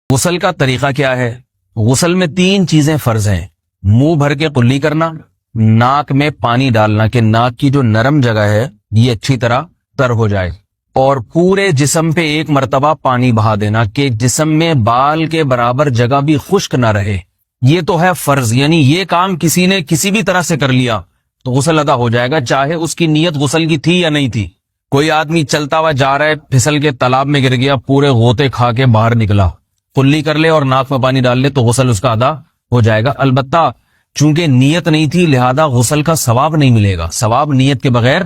غسل کا طریقہ کیا ہے؟ غسل میں 3 چیزیں فرض ہیں: منہ بھر کے قلی کرنا، ناک میں پانی ڈالنا کہ ناک کی جو نرم جگہ ہے یہ اچھی طرح تر ہو جائے، اور پورے جسم پہ 1 مرتبہ پانی بہا دینا کہ جسم میں بال کے برابر جگہ بھی خشک نہ رہے۔ یہ تو ہے فرض، یعنی یہ کام کسی نے کسی بھی طرح سے کر لیا تو غسل ادا ہو جائے گا، چاہے اس کی نیت غسل کی تھی یا نہیں تھی۔ کوئی آدمی چلتا ہوا جا رہا ہے، پھسل کے تالاب میں گر گیا، پورے غوطے کھا کے باہر نکلا، قلی کر لے اور ناک میں پانی ڈال لے تو غسل اس کا ادا ہو جائے گا۔ البتہ چونکہ نیت نہیں تھی لہذا غسل کا ثواب نہیں ملے گا، ثواب نیت کے بغیر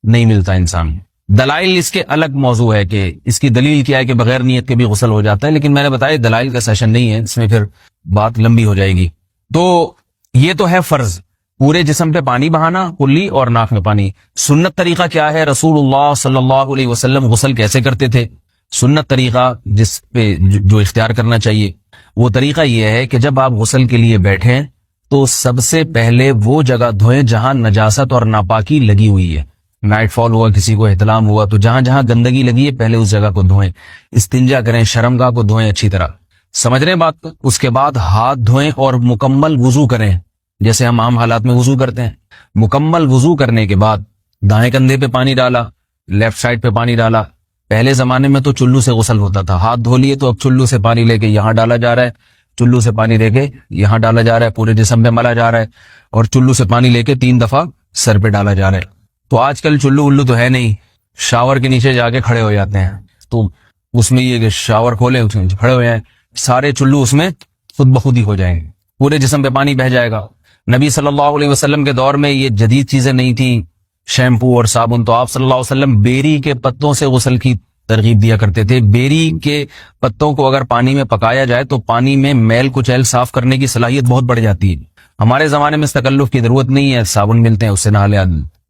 نہیں ملتا انسان۔ دلائل اس کے الگ موضوع ہے کہ اس کی دلیل کیا ہے کہ بغیر نیت کے بھی غسل ہو جاتا ہے، لیکن میں نے بتایا دلائل کا سیشن نہیں ہے، اس میں پھر بات لمبی ہو جائے گی۔ تو یہ تو ہے فرض، پورے جسم پہ پانی بہانا، کلی اور ناک میں پانی۔ سنت طریقہ کیا ہے؟ رسول اللہ صلی اللہ علیہ وسلم غسل کیسے کرتے تھے؟ سنت طریقہ جس پہ جو اختیار کرنا چاہیے وہ طریقہ یہ ہے کہ جب آپ غسل کے لیے بیٹھیں تو سب سے پہلے وہ جگہ دھوئیں جہاں نجاست اور ناپاکی لگی ہوئی ہے۔ نائٹ فال ہوا، کسی کو احتلام ہوا، تو جہاں جہاں گندگی لگی ہے پہلے اس جگہ کو دھوئیں، استنجا کریں، شرمگاہ کو دھوئیں اچھی طرح، سمجھ رہے ہیں بات کو؟ اس کے بعد ہاتھ دھوئیں اور مکمل وضو کریں جیسے ہم عام حالات میں وضو کرتے ہیں۔ مکمل وضو کرنے کے بعد دائیں کندھے پہ پانی ڈالا، لیفٹ سائڈ پہ پانی ڈالا۔ پہلے زمانے میں تو چلو سے غسل ہوتا تھا، ہاتھ دھو لیے تو اب چلو سے پانی لے کے یہاں ڈالا جا رہا ہے، چلو سے پانی لے کے یہاں ڈالا جا رہا ہے، پورے جسم پہ ملا جا رہا ہے، اور چلو سے پانی لے کے 3 دفعہ سر پہ ڈالا جا رہا ہے۔ تو آج کل چلو الو تو ہے نہیں، شاور کے نیچے جا کے کھڑے ہو جاتے ہیں، تو اس میں یہ کہ شاور کھولے اس میں کھڑے ہو جائیں، سارے چلو اس میں خود بخود ہی ہو جائیں گے، پورے جسم پہ پانی بہہ جائے گا۔ نبی صلی اللہ علیہ وسلم کے دور میں یہ جدید چیزیں نہیں تھیں، شیمپو اور صابن، تو آپ صلی اللہ علیہ وسلم بیری کے پتوں سے غسل کی ترغیب دیا کرتے تھے۔ بیری کے پتوں کو اگر پانی میں پکایا جائے تو پانی میں میل کچیل صاف کرنے کی صلاحیت بہت بڑھ جاتی ہے۔ ہمارے زمانے میں اس تکلف کی ضرورت نہیں ہے، صابن ملتے ہیں، اس سے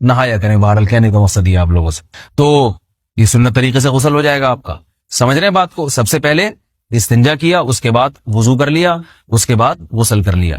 نہایا کریں، بہرحال کہنے کا مقصد یہ آپ لوگوں سے۔ تو یہ سنت طریقے سے غسل ہو جائے گا آپ کا، سمجھ رہے ہیں بات کو؟ سب سے پہلے استنجا کیا، اس کے بعد وضو کر لیا، اس کے بعد غسل کر لیا۔